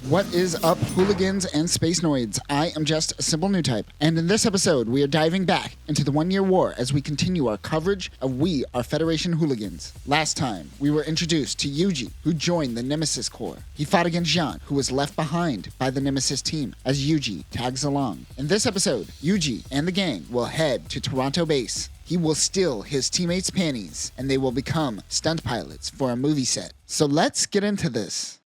What is up, Hooligans and Spacenoids? I am just a simple new type, and in this episode, we are diving back into the 1-year war as we continue our coverage of We Are Federation Hooligans. Last time, we were introduced to Yuji, who joined the Nemesis Corps. He fought against Jean, who was left behind by the Nemesis team, as Yuji tags along. In this episode, Yuji and the gang will head to Toronto base. He will steal his teammates' panties, and they will become stunt pilots for a movie set. So let's get into this.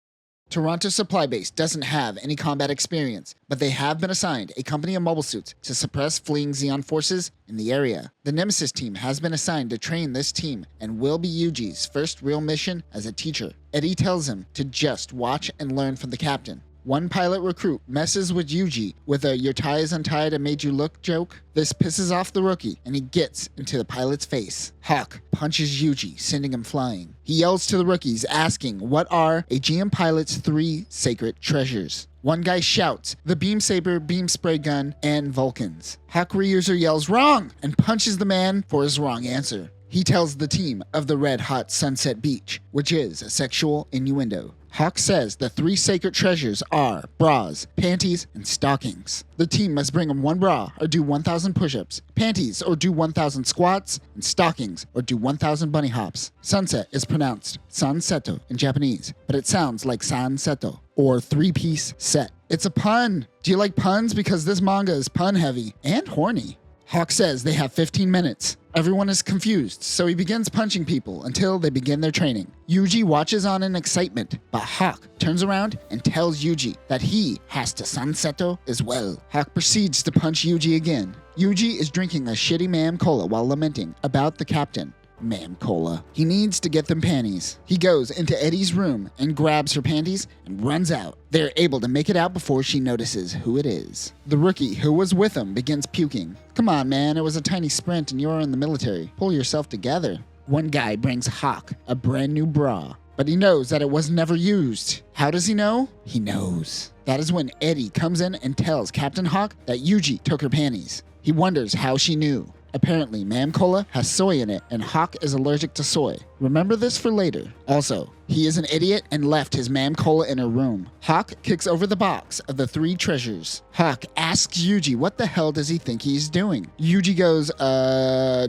Toronto Supply Base doesn't have any combat experience, but they have been assigned a company of mobile suits to suppress fleeing Xeon forces in the area. The Nemesis team has been assigned to train this team and will be Yuji's first real mission as a teacher. Eddie tells him to just watch and learn from the captain. One pilot recruit messes with Yuji with a "your tie is untied and made you look" joke. This pisses off the rookie and he gets into the pilot's face. Hawk punches Yuji, sending him flying. He yells to the rookies, asking what are a GM pilot's 3 sacred treasures. One guy shouts, the beam saber, beam spray gun, and Vulcans. Hawk reuser yells wrong and punches the man for his wrong answer. He tells the team of the Red Hot Sunset Beach, which is a sexual innuendo. Hawk says the 3 sacred treasures are bras, panties, and stockings. The team must bring him 1 bra or do 1,000 push-ups, panties or do 1,000 squats, and stockings or do 1,000 bunny hops. Sunset is pronounced sanseto in Japanese, but it sounds like sanseto or 3-piece set. It's a pun. Do you like puns? Because this manga is pun heavy and horny. Hawk says they have 15 minutes. Everyone is confused, so he begins punching people until they begin their training. Yuji watches on in excitement, but Hawk turns around and tells Yuji that he has to sanseto as well. Hawk proceeds to punch Yuji again. Yuji is drinking a shitty Mam Cola while lamenting about the captain. Mam Cola. He needs to get them panties. He goes into Eddie's room and grabs her panties and runs out. They're able to make it out before she notices who it is. The rookie who was with him begins puking. Come on, man, it was a tiny sprint and you're in the military. Pull yourself together. One guy brings Hawk a brand new bra, but he knows that it was never used. How does he know? He knows. That is when Eddie comes in and tells Captain Hawk that Yuji took her panties. He wonders how she knew. Apparently, Mam Cola has soy in it, and Hawk is allergic to soy. Remember this for later. Also, he is an idiot and left his Mam Cola in her room. Hawk kicks over the box of the 3 treasures. Hawk asks Yuji what the hell does he think he's doing. Yuji goes,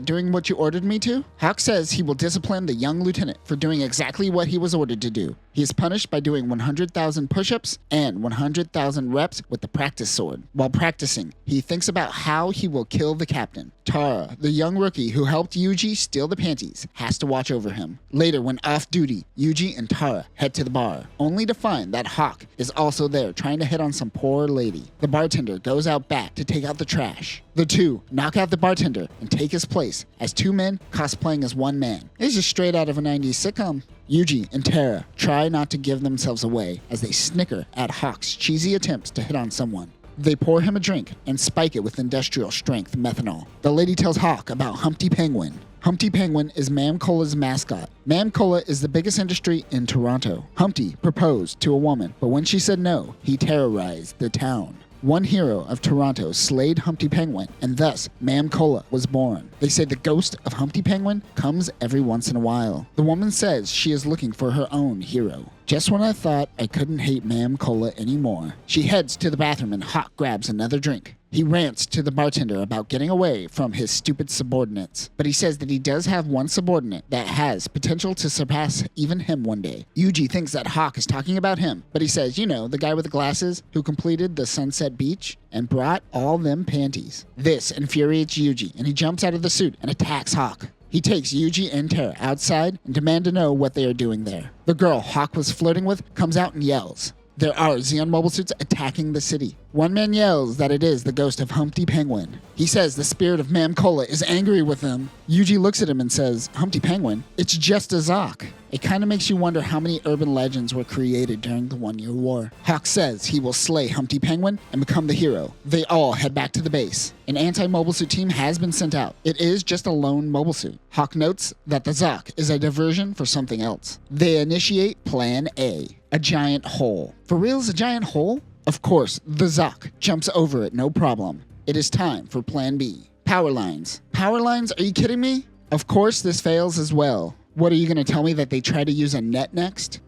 doing what you ordered me to? Hawk says he will discipline the young lieutenant for doing exactly what he was ordered to do. He is punished by doing 100,000 push-ups and 100,000 reps with the practice sword. While practicing, he thinks about how he will kill the captain. Tara, the young rookie who helped Yuji steal the panties, has to watch over him. Later, when off duty, Yuji and Tara head to the bar, only to find that Hawk is also there trying to hit on some poor lady. The bartender goes out back to take out the trash. The two knock out the bartender and take his place as 2 men cosplaying as 1 man. It's just straight out of a 90s sitcom. Yuji and Tara try not to give themselves away as they snicker at Hawk's cheesy attempts to hit on someone. They pour him a drink and spike it with industrial strength methanol. The lady tells Hawk about Humpty Penguin. Humpty Penguin is Mam Cola's mascot. Mam Cola is the biggest industry in Toronto. Humpty proposed to a woman, but when she said no, he terrorized the town. One hero of Toronto slayed Humpty Penguin, and thus Mam Cola was born. They say the ghost of Humpty Penguin comes every once in a while. The woman says she is looking for her own hero. Just when I thought I couldn't hate Mam Cola anymore, she heads to the bathroom and Hawk grabs another drink. He rants to the bartender about getting away from his stupid subordinates, but he says that he does have one subordinate that has potential to surpass even him one day. Yuji thinks that Hawk is talking about him, but he says, you know, the guy with the glasses who completed the Sunset Beach and brought all them panties. This infuriates Yuji, and he jumps out of the suit and attacks Hawk. He takes Yuji and Tara outside and demands to know what they are doing there. The girl Hawk was flirting with comes out and yells. There are Xeon mobile suits attacking the city. One man yells that it is the ghost of Humpty Penguin. He says the spirit of Mam Cola is angry with him. Yuji looks at him and says, Humpty Penguin? It's just a Zock. It kind of makes you wonder how many urban legends were created during the 1-year war. Hawk says he will slay Humpty Penguin and become the hero. They all head back to the base. An anti-mobile suit team has been sent out. It is just a lone mobile suit. Hawk notes that the Zock is a diversion for something else. They initiate Plan A, a giant hole. For reals, a giant hole? Of course, the Zock jumps over it, no problem. It is time for Plan B. Power lines. Power lines? Are you kidding me? Of course, this fails as well. What, are you going to tell me that they try to use a net next?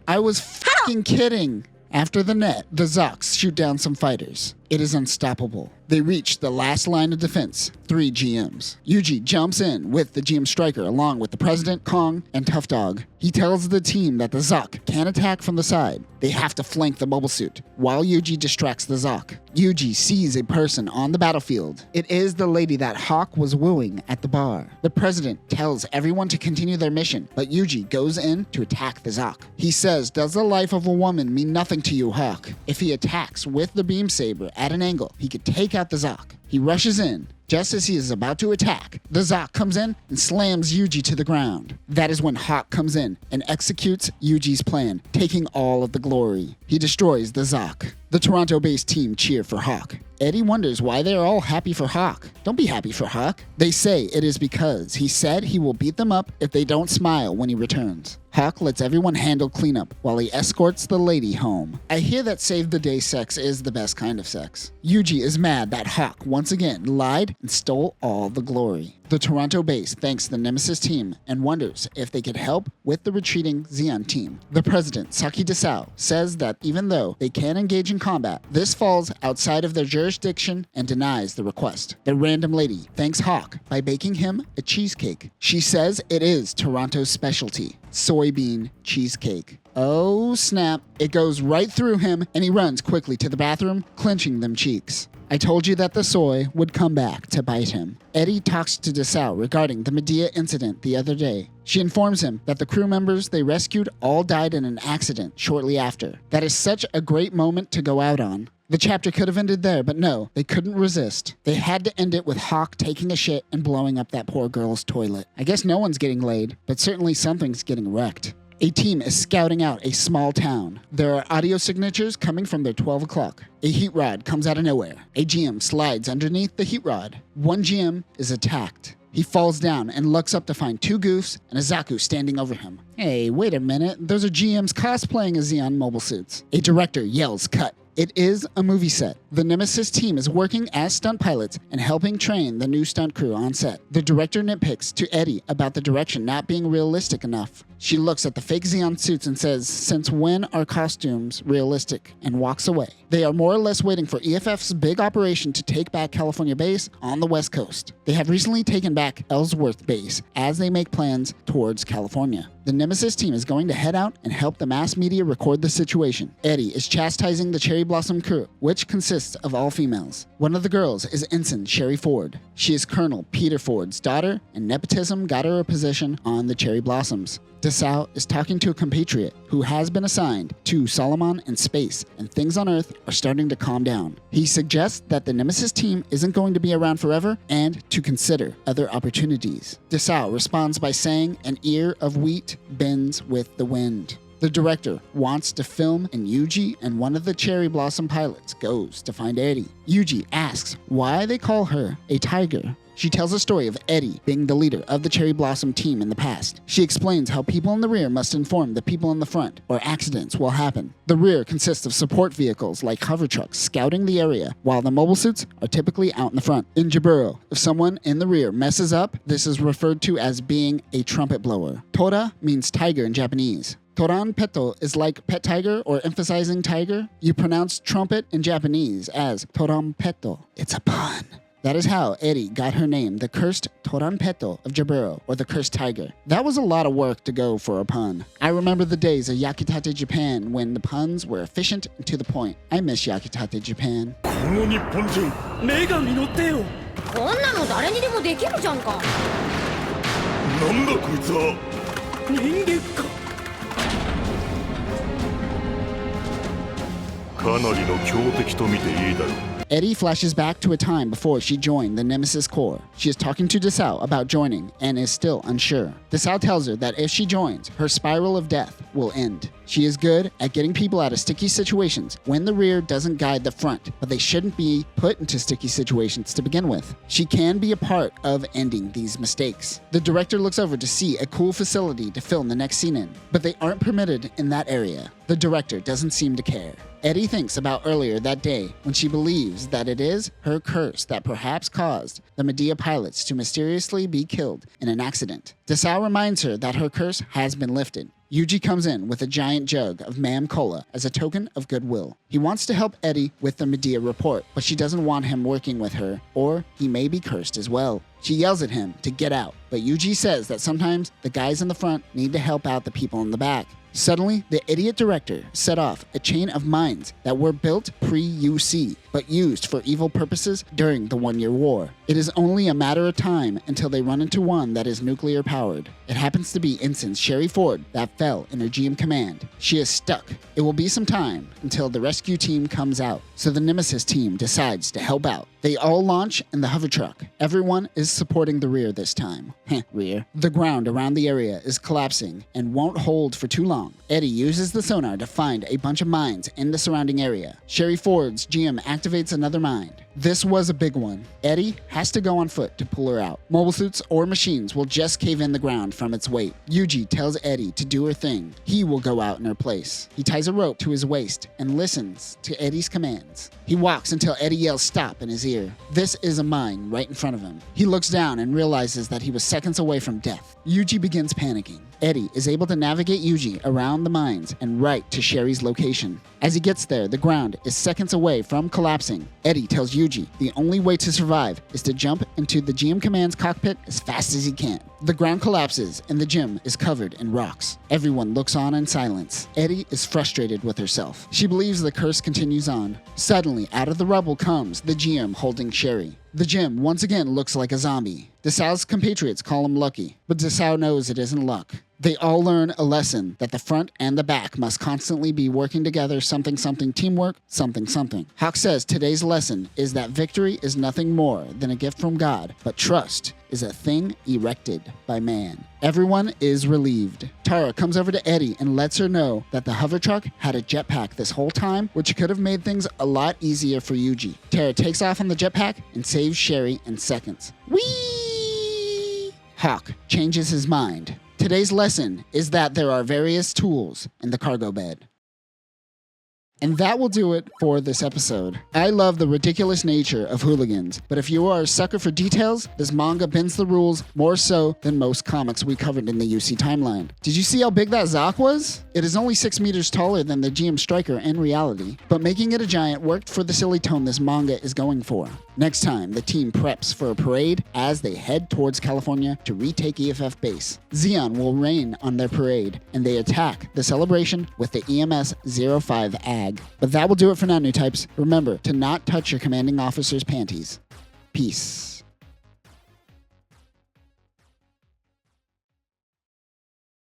I was fucking kidding. After the net, the Zocks shoot down some fighters. It is unstoppable. They reach the last line of defense, 3 GMs. Yuji jumps in with the GM Striker along with the President, Kong, and Tough Dog. He tells the team that the Zock can't attack from the side. They have to flank the mobile suit, while Yuji distracts the Zock. Yuji sees a person on the battlefield. It is the lady that Hawk was wooing at the bar. The President tells everyone to continue their mission, but Yuji goes in to attack the Zock. He says, "Does the life of a woman mean nothing to you, Hawk?" If he attacks with the beam saber at an angle, he could take out the Zock. He rushes in. Just as he is about to attack, the Zock comes in and slams Yuji to the ground. That is when Hawk comes in and executes Yuji's plan, taking all of the glory. He destroys the Zock. The Toronto-based team cheer for Hawk. Eddie wonders why they are all happy for Hawk. Don't be happy for Hawk. They say it is because he said he will beat them up if they don't smile when he returns. Hawk lets everyone handle cleanup while he escorts the lady home. I hear that save the day sex is the best kind of sex. Yuji is mad that Hawk once again lied and stole all the glory. The Toronto base thanks the Nemesis team and wonders if they could help with the retreating Zeon team. The president, Saki Desao, says that even though they can engage in combat, this falls outside of their jurisdiction and denies the request. The random lady thanks Hawk by baking him a cheesecake. She says it is Toronto's specialty, soybean cheesecake. Oh snap, it goes right through him and he runs quickly to the bathroom, clenching them cheeks. I told you that the soy would come back to bite him. Eddie talks to Desao regarding the Medea incident the other day. She informs him that the crew members they rescued all died in an accident shortly after. That is such a great moment to go out on. The chapter could have ended there, but no, they couldn't resist. They had to end it with Hawk taking a shit and blowing up that poor girl's toilet. I guess no one's getting laid, but certainly something's getting wrecked. A team is scouting out a small town. There are audio signatures coming from their 12 o'clock. A heat rod comes out of nowhere. A GM slides underneath the heat rod. One GM is attacked. He falls down and looks up to find 2 goofs and a Zaku standing over him. Hey, wait a minute. Those are GMs cosplaying as Zeon mobile suits. A director yells, "Cut." It is a movie set. The Nemesis team is working as stunt pilots and helping train the new stunt crew on set. The director nitpicks to Eddie about the direction not being realistic enough. She looks at the fake Zeon suits and says, "Since when are costumes realistic?" and walks away. They are more or less waiting for EFF's big operation to take back California base on the West Coast. They have recently taken back Ellsworth base as they make plans towards California. The Nemesis team is going to head out and help the mass media record the situation. Eddie is chastising the Cherry Blossom crew, which consists of all females. One of the girls is Ensign Sherry Ford. She is Colonel Peter Ford's daughter, and nepotism got her a position on the Cherry Blossoms. Desao is talking to a compatriot who has been assigned to Solomon in space, and things on Earth are starting to calm down. He suggests that the Nemesis team isn't going to be around forever and to consider other opportunities. Desao responds by saying an ear of wheat bends with the wind. The director wants to film, and Yuji and one of the Cherry Blossom pilots goes to find Eddie. Yuji asks why they call her a tiger. She tells a story of Eddie being the leader of the Cherry Blossom team in the past. She explains how people in the rear must inform the people in the front, or accidents will happen. The rear consists of support vehicles like hover trucks scouting the area, while the mobile suits are typically out in the front. In Jaburo, if someone in the rear messes up, this is referred to as being a trumpet blower. Tora means tiger in Japanese. Toran Peto is like pet tiger or emphasizing tiger. You pronounce trumpet in Japanese as Toran Peto. It's a pun. That is how Eddie got her name, the cursed Toranpeto of Jaburo, or the cursed tiger. That was a lot of work to go for a pun. I remember the days of Yakitate Japan when the puns were efficient and to the point. I miss Yakitate Japan. この日本人女神の手をこんなの誰にでもできるじゃんか。なんだこいつは人間かかなりの強敵と見ていいだろう Eddie flashes back to a time before she joined the Nemesis Corps. She is talking to Desao about joining and is still unsure. Desao tells her that if she joins, her spiral of death will end. She is good at getting people out of sticky situations when the rear doesn't guide the front, but they shouldn't be put into sticky situations to begin with. She can be a part of ending these mistakes. The director looks over to see a cool facility to film the next scene in, but they aren't permitted in that area. The director doesn't seem to care. Eddie thinks about earlier that day when she believes that it is her curse that perhaps caused the Medea pilots to mysteriously be killed in an accident. Desao reminds her that her curse has been lifted. Yuji comes in with a giant jug of Mam Cola as a token of goodwill. He wants to help Eddie with the Medea report, but she doesn't want him working with her, or he may be cursed as well. She yells at him to get out, but Yuji says that sometimes the guys in the front need to help out the people in the back. Suddenly, the idiot director set off a chain of mines that were built pre-UC, but used for evil purposes during the 1 Year War. It is only a matter of time until they run into one that is nuclear powered. It happens to be Ensign Sherry Ford that fell in her GM command. She is stuck. It will be some time until the rescue team comes out, so the Nemesis team decides to help out. They all launch in the hover truck. Everyone is supporting the rear this time. Rear. The ground around the area is collapsing and won't hold for too long. Eddie uses the sonar to find a bunch of mines in the surrounding area. Sherry Ford's GM activates another mine. This was a big one. Eddie has to go on foot to pull her out. Mobile suits or machines will just cave in the ground from its weight. Yuji tells Eddie to do her thing. He will go out in her place. He ties a rope to his waist and listens to Eddie's commands. He walks until Eddie yells stop in his ear. This is a mine right in front of him. He looks down and realizes that he was seconds away from death. Yuji begins panicking. Eddie is able to navigate Yuji around the mines and right to Sherry's location. As he gets there, the ground is seconds away from collapsing. Eddie tells Yuji the only way to survive is to jump into the GM Command's cockpit as fast as he can. The ground collapses and the gym is covered in rocks. Everyone looks on in silence. Eddie is frustrated with herself. She believes the curse continues on. Suddenly, out of the rubble comes the GM holding Sherry. The gym once again looks like a zombie. Desau's compatriots call him lucky, but Desau knows it isn't luck. They all learn a lesson that the front and the back must constantly be working together, something teamwork, something. Hawk says today's lesson is that victory is nothing more than a gift from God, but trust is a thing erected by man. Everyone is relieved. Tara comes over to Eddie and lets her know that the hover truck had a jetpack this whole time, which could have made things a lot easier for Yuji. Tara takes off on the jetpack and saves Sherry in seconds. Whee! Hawk changes his mind. Today's lesson is that there are various tools in the cargo bed. And that will do it for this episode. I love the ridiculous nature of Hooligans, but if you are a sucker for details, this manga bends the rules more so than most comics we covered in the UC timeline. Did you see how big that Zock was? It is only 6 meters taller than the GM Striker in reality, but making it a giant worked for the silly tone this manga is going for. Next time, the team preps for a parade as they head towards California to retake EFF base. Zeon will rain on their parade, and they attack the celebration with the EMS-05 AG. But that will do it for now, new types. Remember to not touch your commanding officer's panties. Peace.